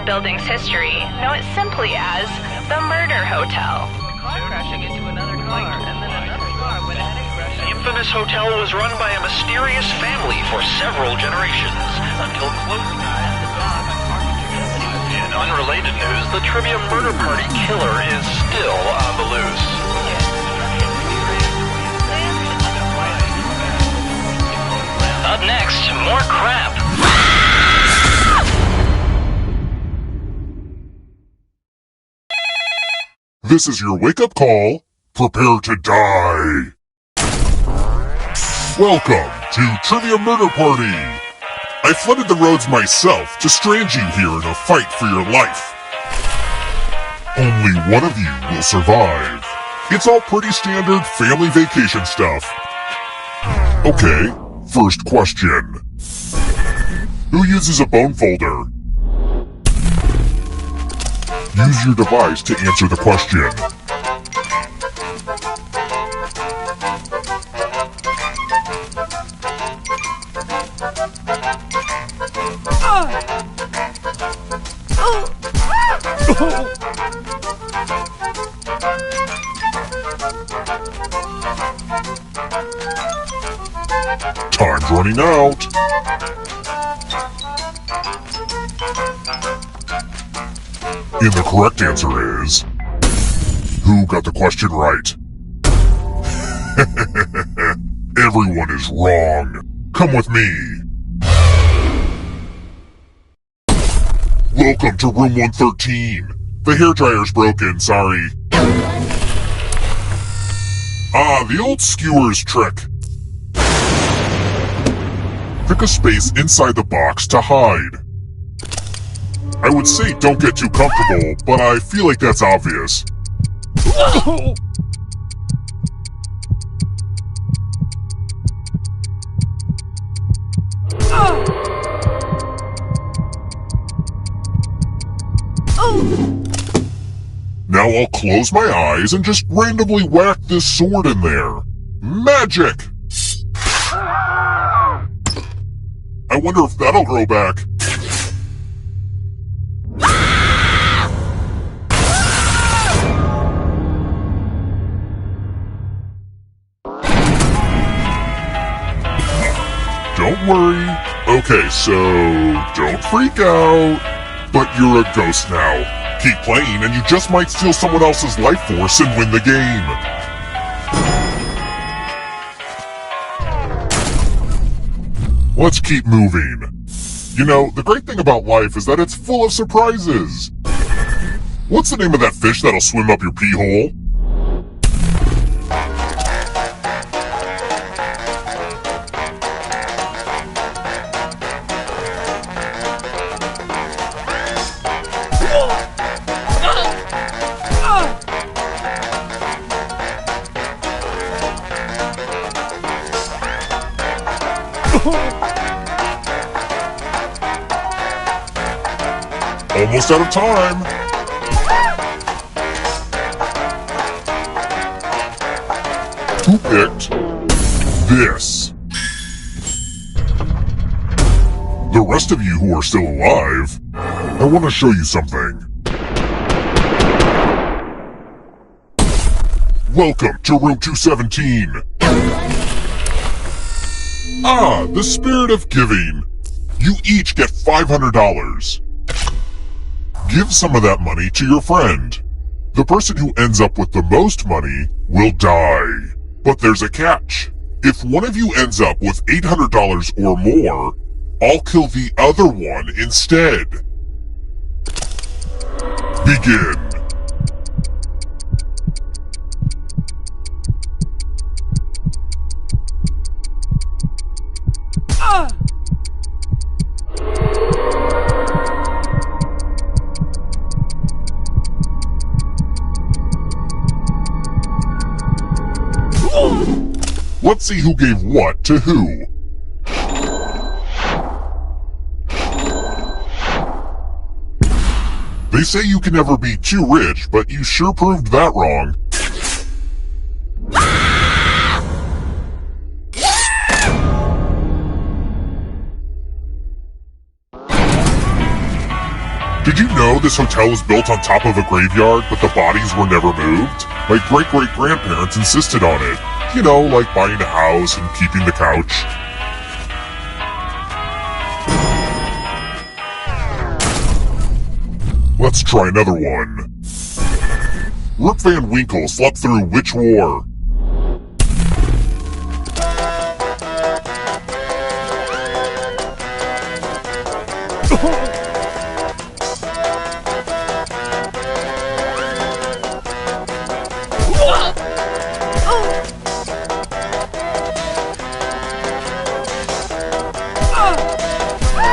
building's history, know it simply as the Murder Hotel. Crashing into another car, and then another car went ahead and crashed. The infamous hotel was run by a mysterious family for several generations, until close ties to dogs. In unrelated news, the trivia murder party killer is still on the loose. Up next, more crap. This is your wake-up call. Prepare to die. Welcome to Trivia Murder Party. I flooded the roads myself to strand you here in a fight for your life. Only one of you will survive. It's all pretty standard family vacation stuff. Okay, first question. Who uses a bone folder? Use your device to answer the question. Time's running out. And the correct answer is... Who got the question right? Everyone is wrong. Come with me. Welcome to room 113. The hairdryer's broken, sorry. Ah, the old skewers trick. Pick a space inside the box to hide. I would say don't get too comfortable, but I feel like that's obvious. Now I'll close my eyes and just randomly whack this sword in there. Magic! I wonder if that'll grow back. Don't worry. Okay, so don't freak out. But you're a ghost now. Keep playing and you just might steal someone else's life force and win the game. Let's keep moving. You know, the great thing about life is that it's full of surprises. What's the name of that fish that'll swim up your pee hole? Almost out of time. Who picked this? The rest of you who are still alive, I want to show you something. Welcome to room 217. Ah, the spirit of giving. You each get $500. Give some of that money to your friend. The person who ends up with the most money will die. But there's a catch. If one of you ends up with $800 or more, I'll kill the other one instead. Begin. Let's see who gave what to who. They say you can never be too rich, but you sure proved that wrong. Did you know this hotel was built on top of a graveyard, but the bodies were never moved? My great-great-grandparents insisted on it. You know, like buying a house and keeping the couch. Let's try another one. Rip Van Winkle slept through which war?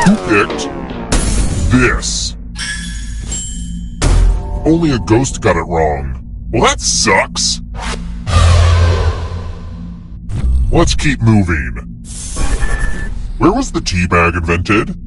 Who picked this? Only a ghost got it wrong. Well, that sucks. Let's keep moving. Where was the tea bag invented?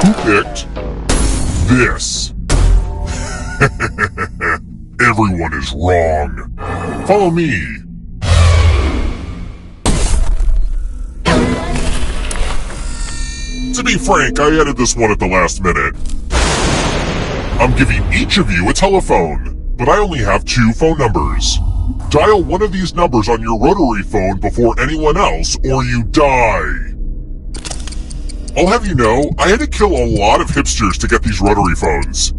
Who picked this? Everyone is wrong. Follow me. To be frank, I added this one at the last minute. I'm giving each of you a telephone, but I only have 2 phone numbers. Dial one of these numbers on your rotary phone before anyone else, or you die. I'll have you know, I had to kill a lot of hipsters to get these rotary phones.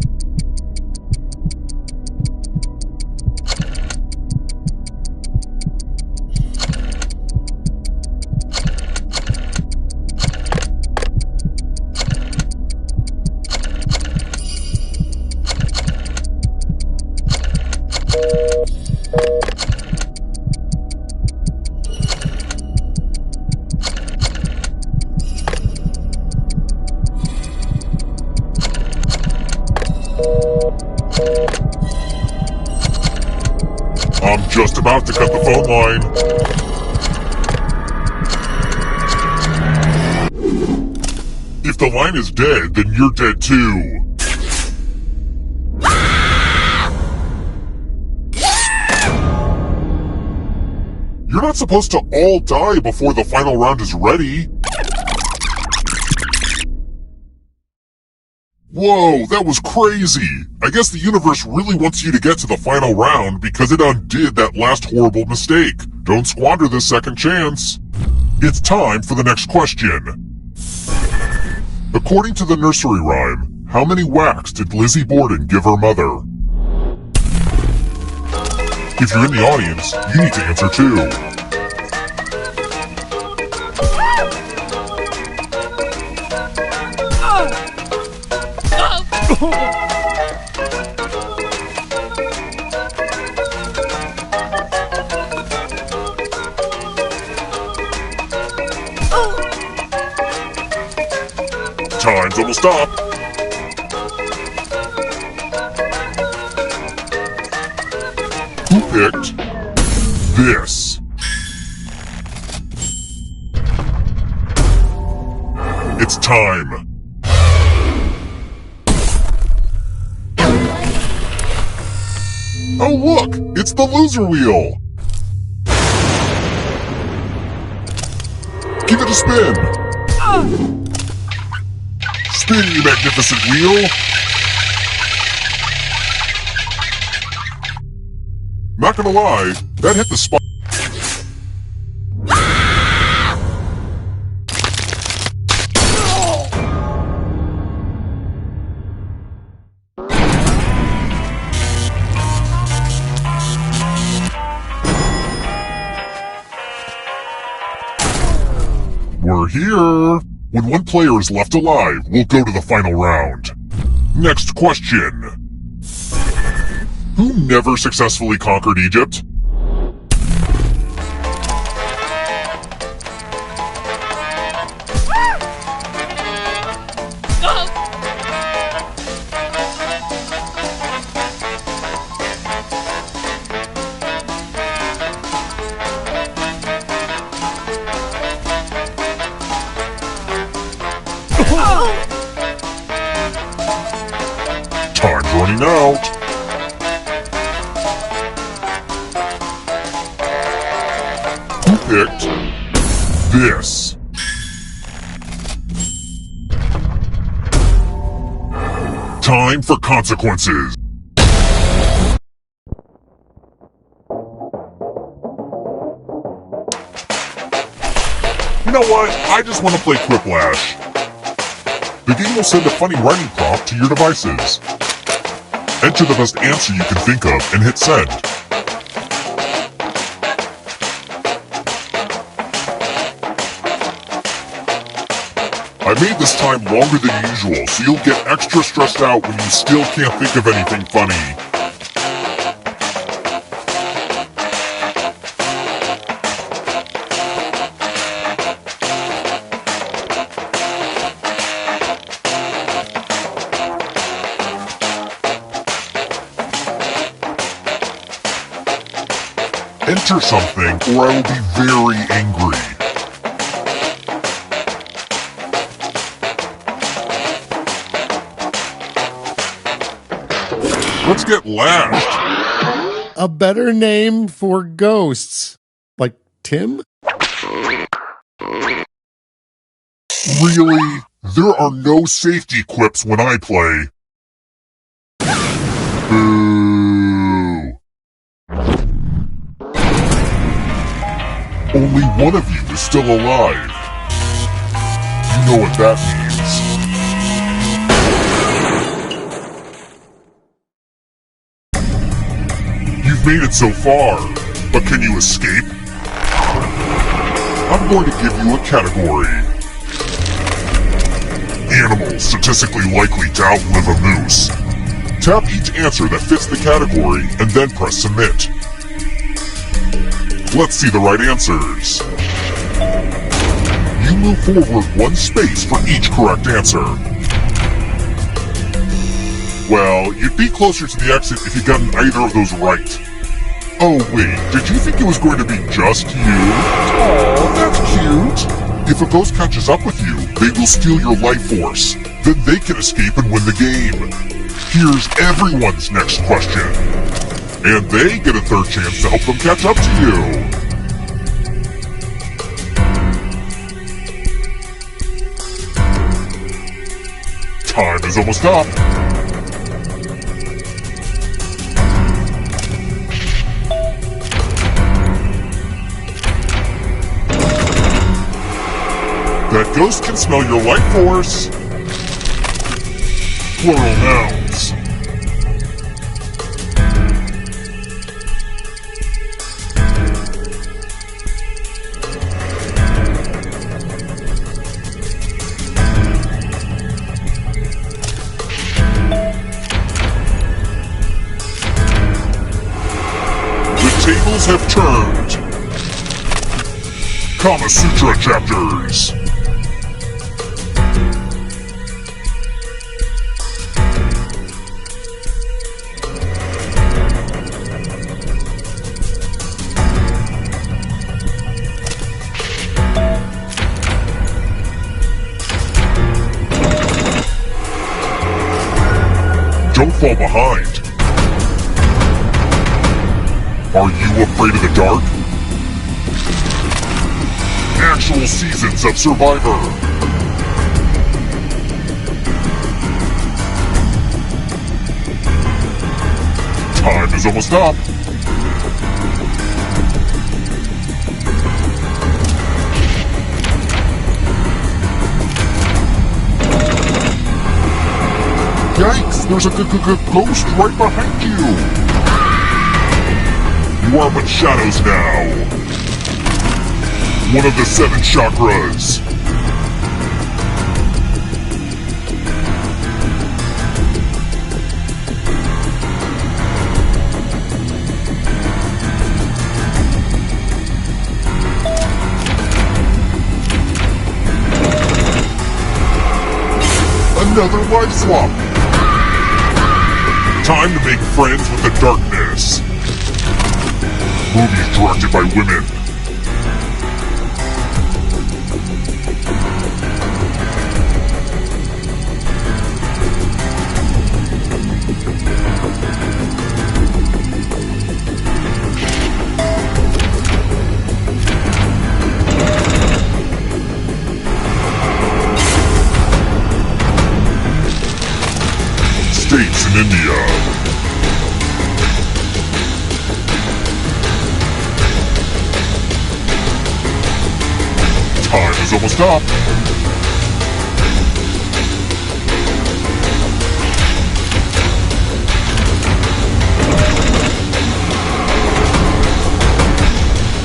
I'm just about to cut the phone line. If the line is dead, then you're dead too. You're not supposed to all die before the final round is ready. Whoa, that was crazy! I guess the universe really wants you to get to the final round because it undid that last horrible mistake. Don't squander this second chance. It's time for the next question. According to the nursery rhyme, how many whacks did Lizzie Borden give her mother? If you're in the audience, you need to answer too. Time's almost up. Who picked this? It's time. Oh look, it's the loser wheel. Give it a spin. Spin, you magnificent wheel. Not gonna lie, that hit the spot. We're here! When one player is left alive, we'll go to the final round. Next question. Who never successfully conquered Egypt? Signing out. Who picked this? Time for consequences. You know what? I just want to play Quiplash. The game will send a funny writing prompt to your devices. Enter the best answer you can think of and hit send. I made this time longer than usual, so you'll get extra stressed out when you still can't think of anything funny. Enter something, or I will be very angry. Let's get lashed. A better name for ghosts. Like Tim? Really? There are no safety quips when I play. Boo. Only one of you is still alive. You know what that means. You've made it so far, but can you escape? I'm going to give you a category. Animals statistically likely to outlive a moose. Tap each answer that fits the category and then press submit. Let's see the right answers. You move forward one space for each correct answer. Well, you'd be closer to the exit if you'd gotten either of those right. Oh wait, did you think it was going to be just you? Aw, that's cute. If a ghost catches up with you, they will steal your life force. Then they can escape and win the game. Here's everyone's next question. And they get a third chance to help them catch up to you. Time is almost up. That ghost can smell your life force. Plural nouns. The tables have turned. Kama Sutra chapters. Don't fall behind. Are you afraid of the dark? Actual seasons of Survivor. Time is almost up. Yikes, there's a ghost right behind you! You are but shadows now. One of the 7 chakras. Another life swap. Time to make friends with the darkness. Movies directed by women. states in India. Time is almost up.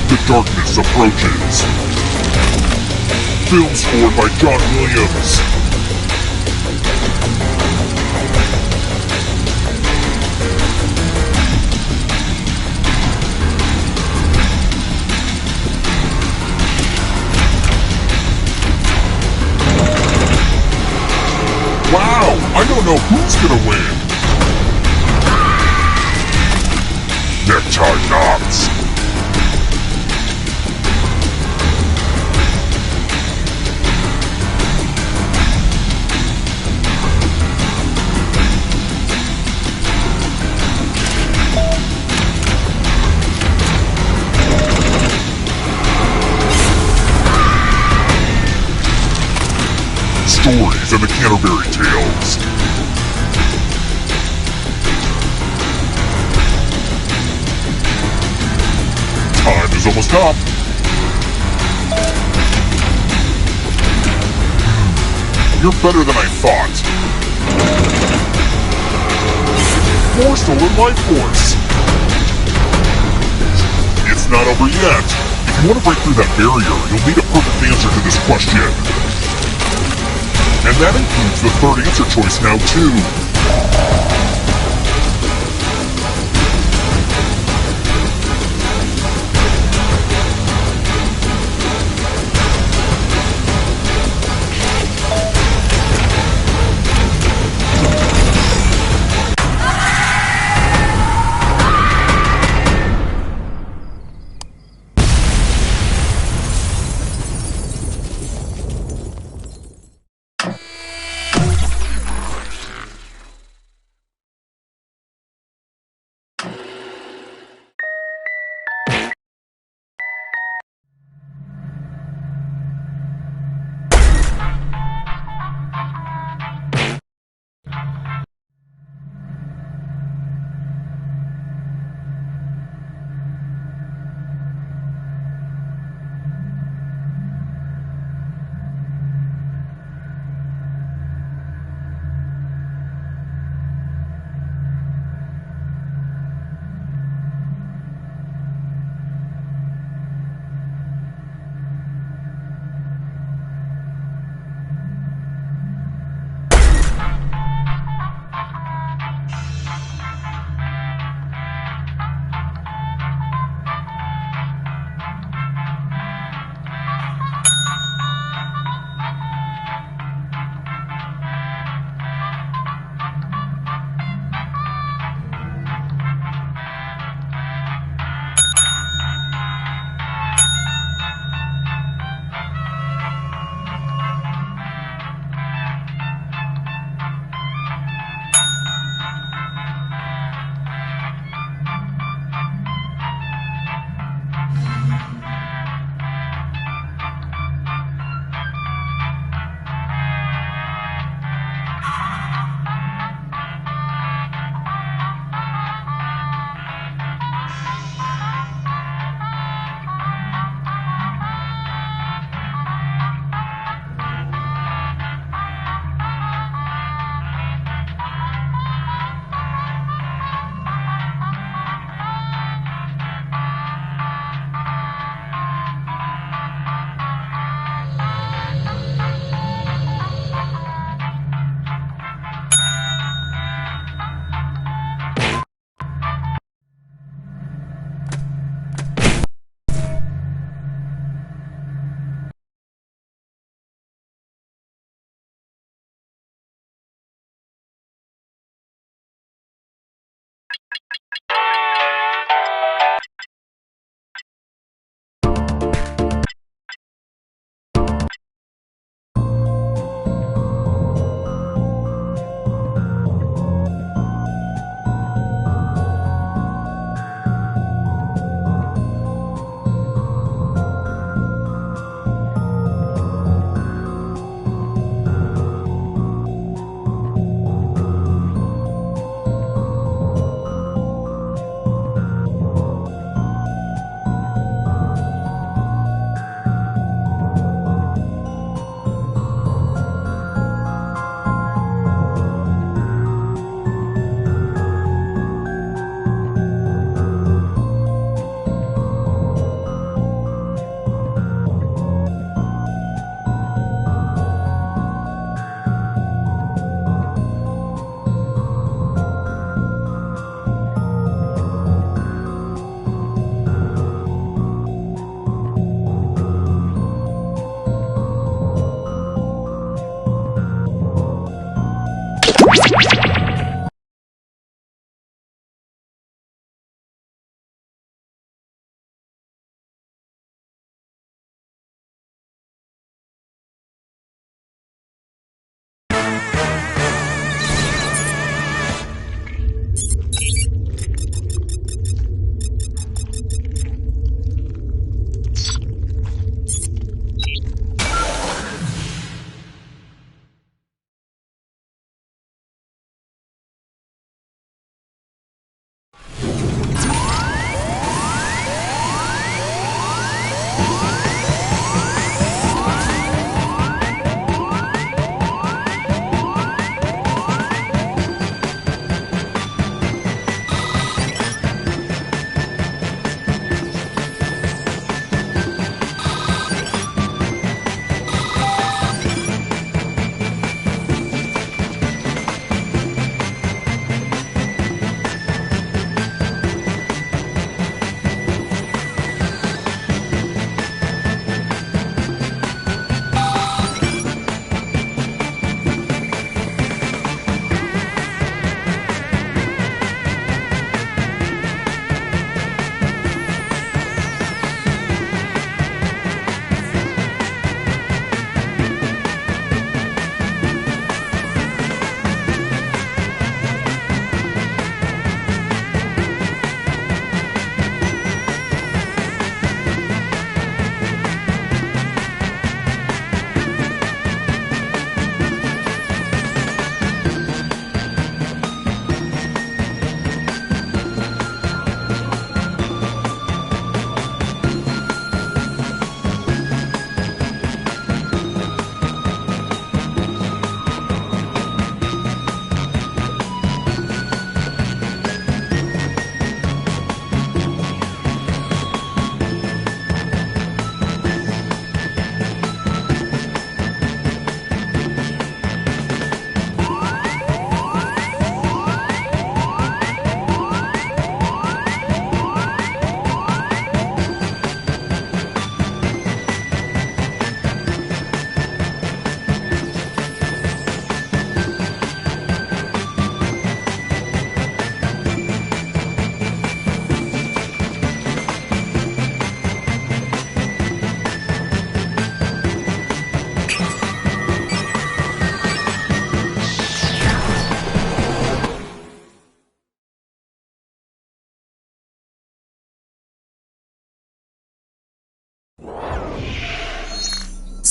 The darkness approaches. Film scored by John Williams. Wow, I don't know who's gonna win. Necktie knots. Stories and the Canterbury Tales. Time is almost up. You're better than I thought. More stolen life force. It's not over yet. If you want to break through that barrier, you'll need a perfect answer to this question. And that includes the third answer choice now, too.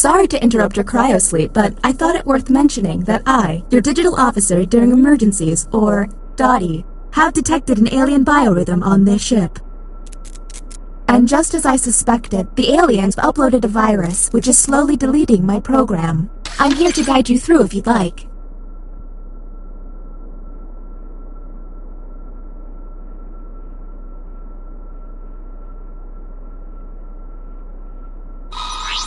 Sorry to interrupt your cryosleep, but I thought it worth mentioning that I, your digital officer during emergencies, or Dottie, have detected an alien biorhythm on this ship. And just as I suspected, the aliens uploaded a virus which is slowly deleting my program. I'm here to guide you through if you'd like.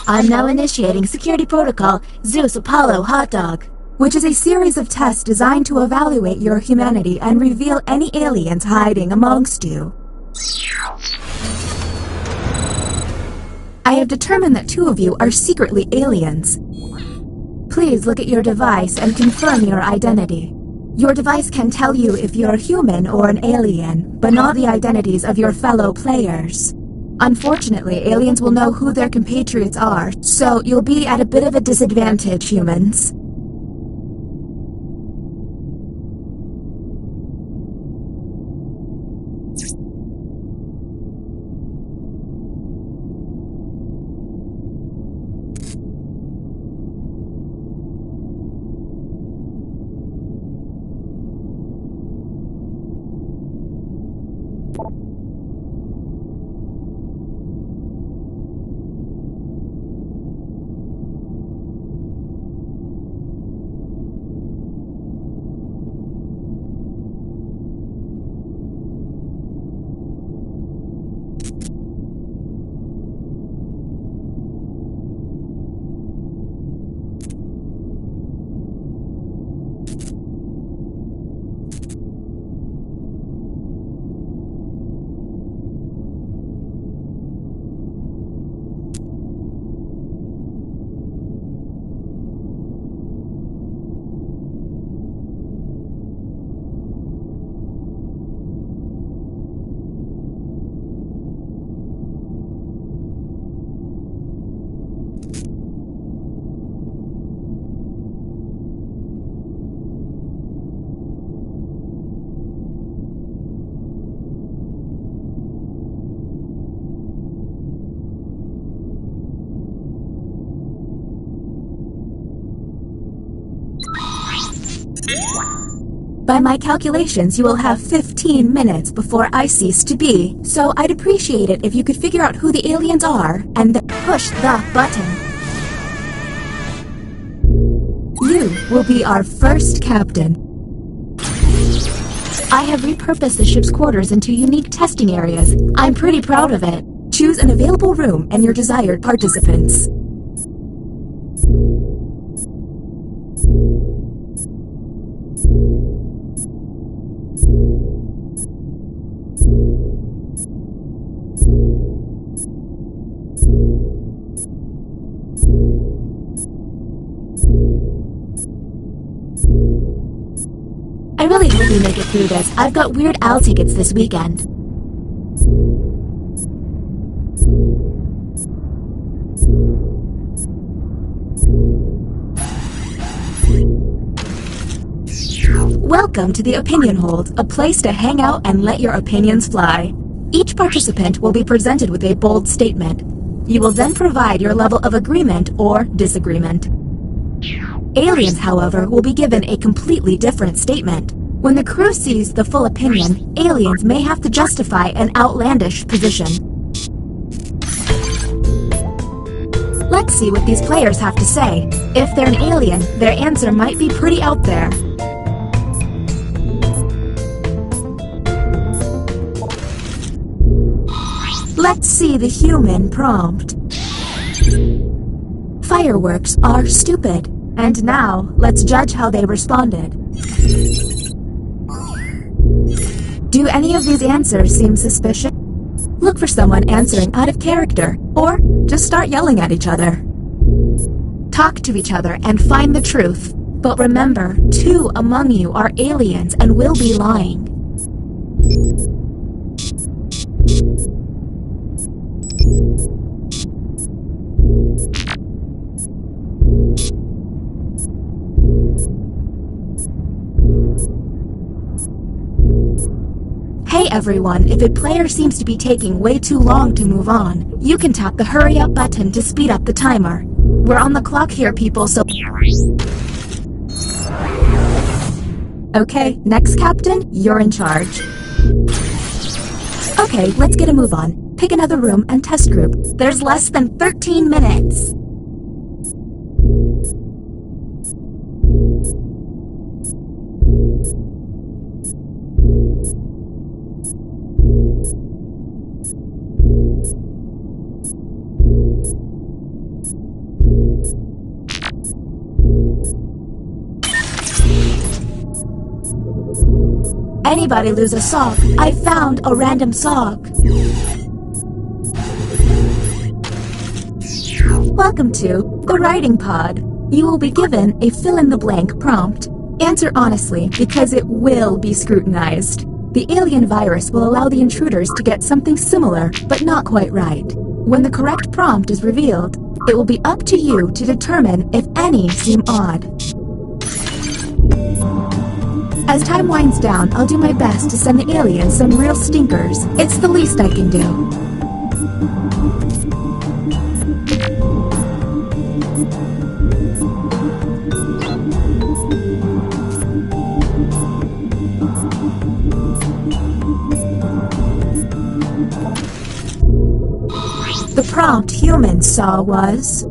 I'm now initiating security protocol Zeus Apollo Hot Dog, which is a series of tests designed to evaluate your humanity and reveal any aliens hiding amongst you. I have determined that 2 of you are secretly aliens. Please look at your device and confirm your identity. Your device can tell you if you're human or an alien, but not the identities of your fellow players. Unfortunately, aliens will know who their compatriots are, so you'll be at a bit of a disadvantage, humans. By my calculations, you will have 15 minutes before I cease to be, so I'd appreciate it if you could figure out who the aliens are and then push the button. You will be our first captain. I have repurposed the ship's quarters into unique testing areas. I'm pretty proud of it. Choose an available room and your desired participants. I really hope we make it through this. I've got Weird Al tickets this weekend. Welcome to the Opinion Hold, a place to hang out and let your opinions fly. Each participant will be presented with a bold statement. You will then provide your level of agreement or disagreement. Aliens, however, will be given a completely different statement. When the crew sees the full opinion, aliens may have to justify an outlandish position. Let's see what these players have to say. If they're an alien, their answer might be pretty out there. Let's see the human prompt. Fireworks are stupid. And now, let's judge how they responded. Do any of these answers seem suspicious? Look for someone answering out of character, or just start yelling at each other. Talk to each other and find the truth. But remember, 2 among you are aliens and will be lying. Hey everyone, if a player seems to be taking way too long to move on, you can tap the hurry up button to speed up the timer. We're on the clock here, people, so... Okay, next captain, you're in charge. Okay, let's get a move on. Pick another room and test group. There's less than 13 minutes. Anybody lose a sock? I found a random sock. Welcome to the writing pod. You will be given a fill-in-the-blank prompt. Answer honestly, because it will be scrutinized. The alien virus will allow the intruders to get something similar, but not quite right. When the correct prompt is revealed, it will be up to you to determine if any seem odd. As time winds down, I'll do my best to send the aliens some real stinkers. It's the least I can do. The prompt humans saw was...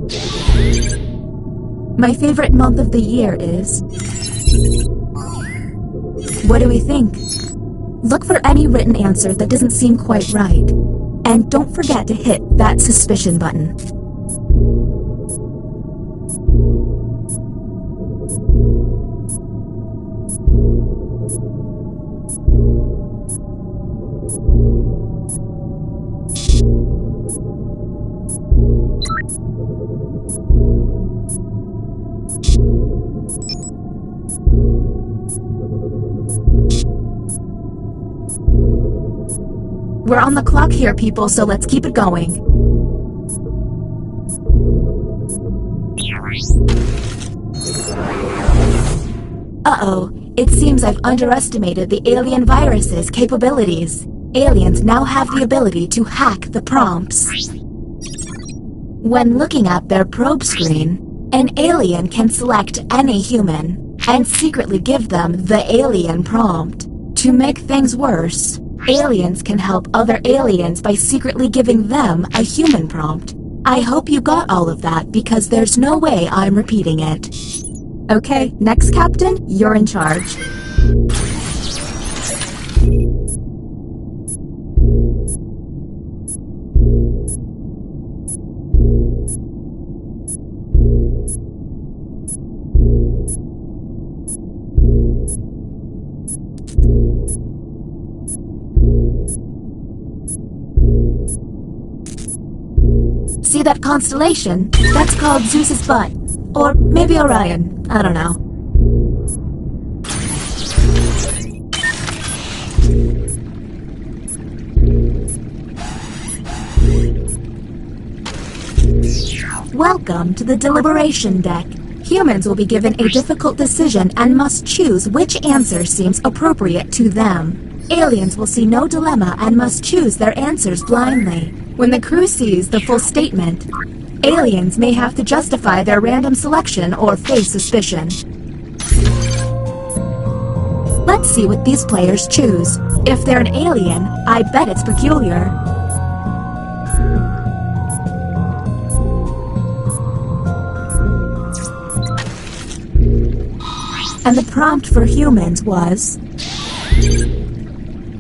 My favorite month of the year is... What do we think? Look for any written answer that doesn't seem quite right. And don't forget to hit that suspicion button. We're on the clock here, people, so let's keep it going. Uh-oh, it seems I've underestimated the alien virus's capabilities. Aliens now have the ability to hack the prompts. When looking at their probe screen, an alien can select any human and secretly give them the alien prompt. To make things worse, aliens can help other aliens by secretly giving them a human prompt. I hope you got all of that because there's no way I'm repeating it. Okay, next captain, you're in charge. See that constellation? That's called Zeus's butt. Or maybe Orion. I don't know. Welcome to the deliberation deck. Humans will be given a difficult decision and must choose which answer seems appropriate to them. Aliens will see no dilemma and must choose their answers blindly. When the crew sees the full statement, aliens may have to justify their random selection or face suspicion. Let's see what these players choose. If they're an alien, I bet it's peculiar. And the prompt for humans was...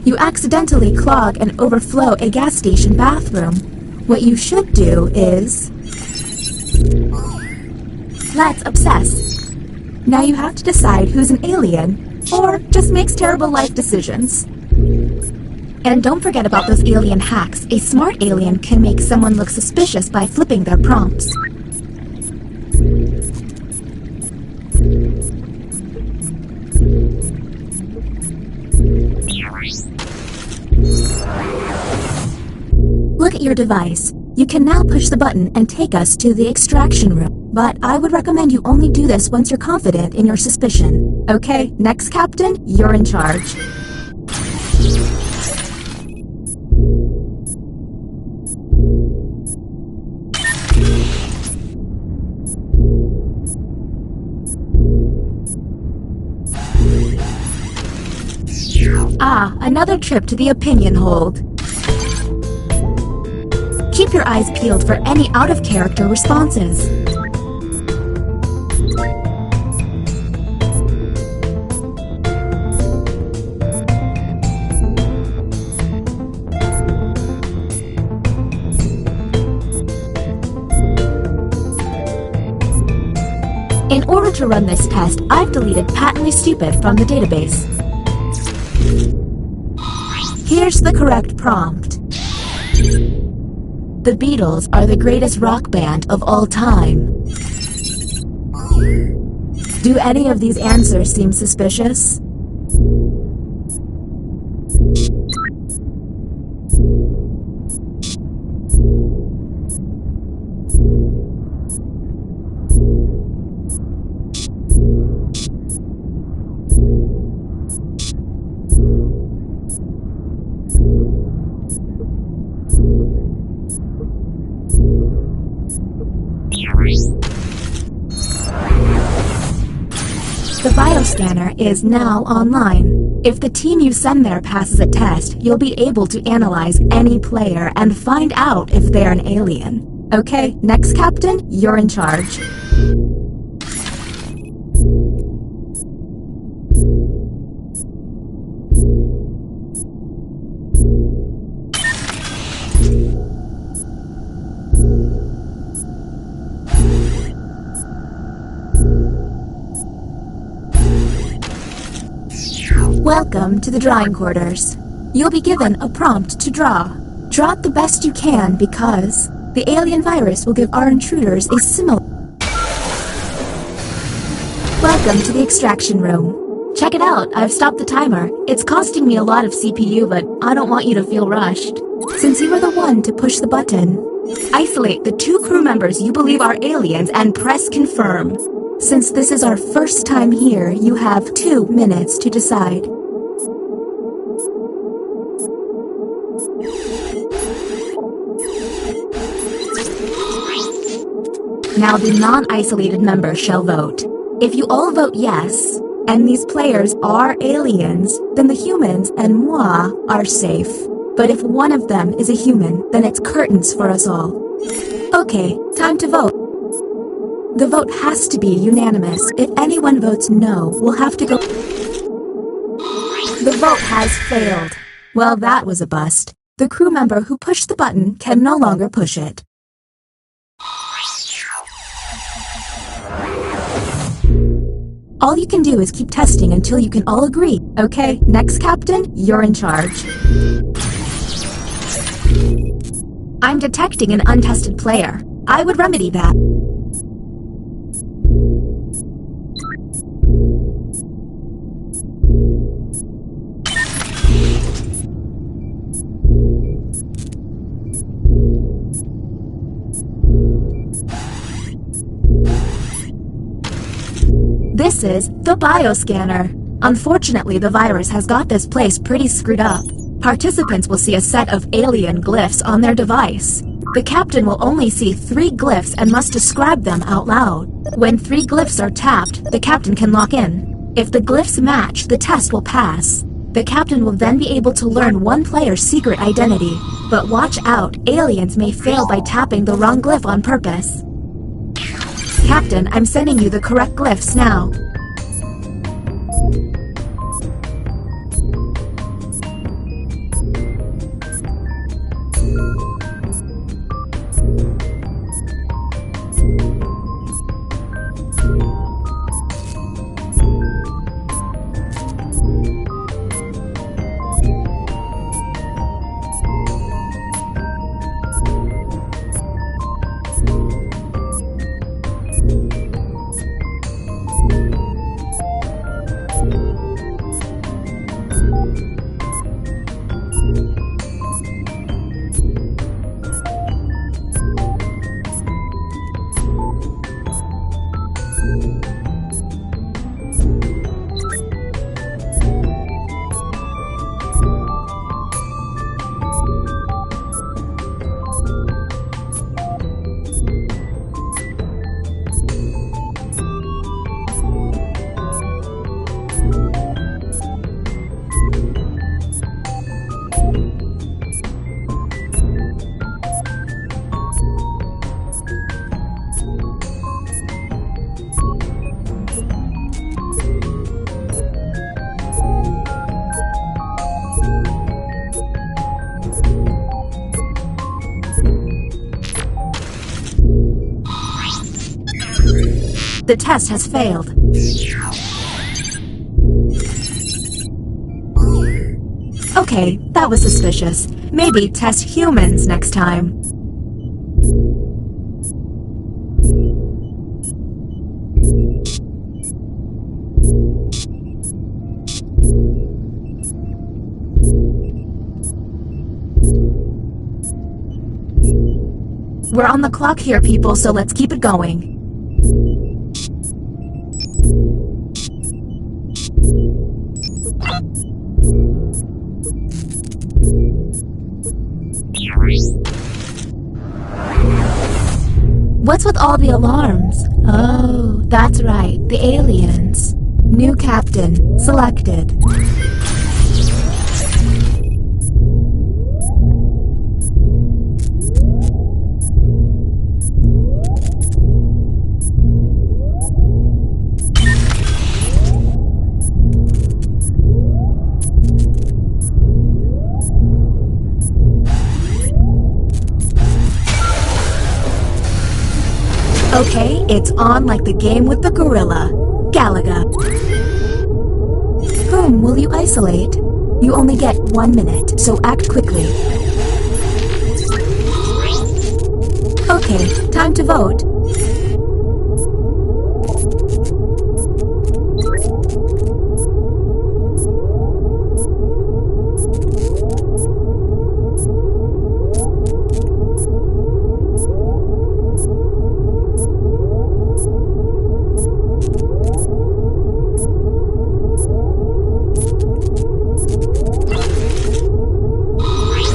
You accidentally clog and overflow a gas station bathroom. What you should do is... Let's obsess. Now you have to decide who's an alien, or just makes terrible life decisions. And don't forget about those alien hacks. A smart alien can make someone look suspicious by flipping their prompts. Look at your device. You can now push the button and take us to the extraction room. But I would recommend you only do this once you're confident in your suspicion. Okay, next captain, you're in charge. Ah, another trip to the opinion hold. Keep your eyes peeled for any out-of-character responses. In order to run this test, I've deleted patently stupid from the database. Here's the correct prompt. The Beatles are the greatest rock band of all time. Do any of these answers seem suspicious? The bioscanner is now online. If the team you send there passes a test, you'll be able to analyze any player and find out if they're an alien. Okay, next captain, you're in charge. Welcome to the drawing quarters. You'll be given a prompt to draw. Draw it the best you can because the alien virus will give our intruders a similar... Welcome to the extraction room. Check it out, I've stopped the timer. It's costing me a lot of CPU, but I don't want you to feel rushed. Since you were the one to push the button, isolate the 2 crew members you believe are aliens and press confirm. Since this is our first time here, you have 2 minutes to decide. Now the non-isolated members shall vote. If you all vote yes, and these players are aliens, then the humans and moi are safe. But if one of them is a human, then it's curtains for us all. Okay, time to vote. The vote has to be unanimous. If anyone votes no, we'll have to go... The vote has failed. Well, that was a bust. The crew member who pushed the button can no longer push it. All you can do is keep testing until you can all agree. Okay, next captain, you're in charge. I'm detecting an untested player. I would remedy that. This is the bioscanner. Unfortunately, the virus has got this place pretty screwed up. Participants will see a set of alien glyphs on their device. The captain will only see 3 glyphs and must describe them out loud. When 3 glyphs are tapped, the captain can lock in. If the glyphs match, the test will pass. The captain will then be able to learn one player's secret identity. But watch out, aliens may fail by tapping the wrong glyph on purpose. Captain, I'm sending you the correct glyphs now. The test has failed. Okay, that was suspicious. Maybe test humans next time. We're on the clock here, people, so let's keep it going. What's with all the alarms? Oh, that's right, the aliens. New captain, selected. Okay, it's on like the game with the gorilla. Galaga. Whom will you isolate? You only get 1 minute, so act quickly. Okay, time to vote.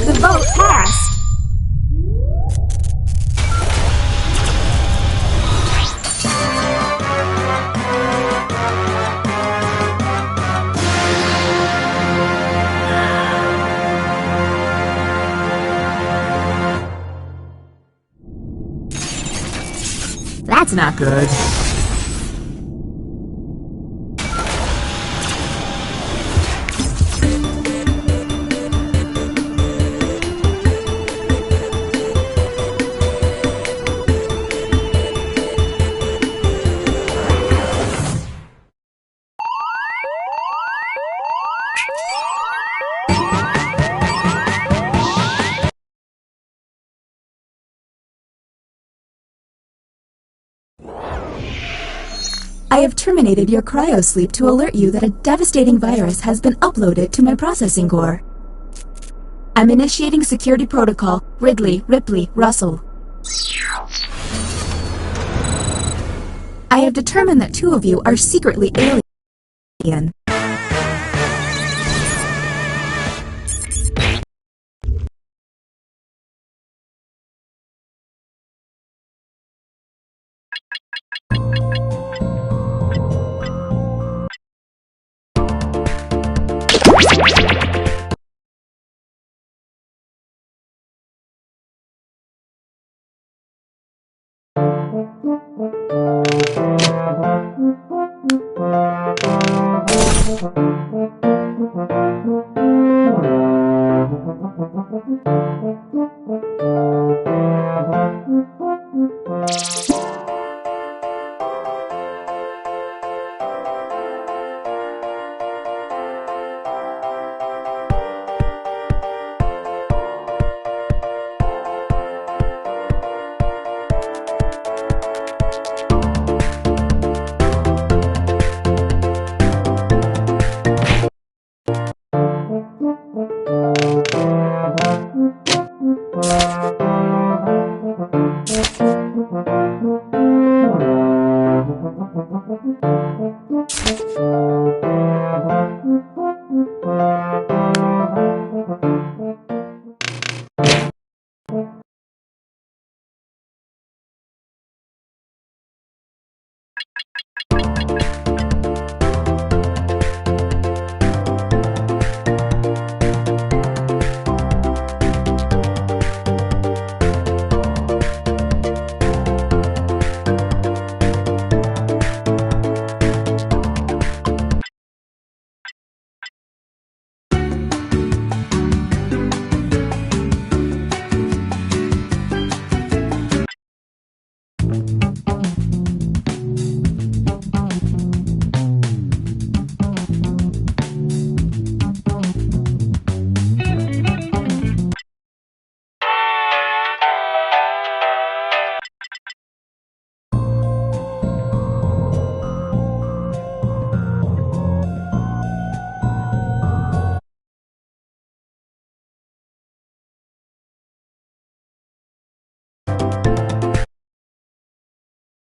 The vote passed! That's not good. I have terminated your cryosleep to alert you that a devastating virus has been uploaded to my processing core. I'm initiating security protocol Ridley, Ripley, Russell. I have determined that 2 of you are secretly alien.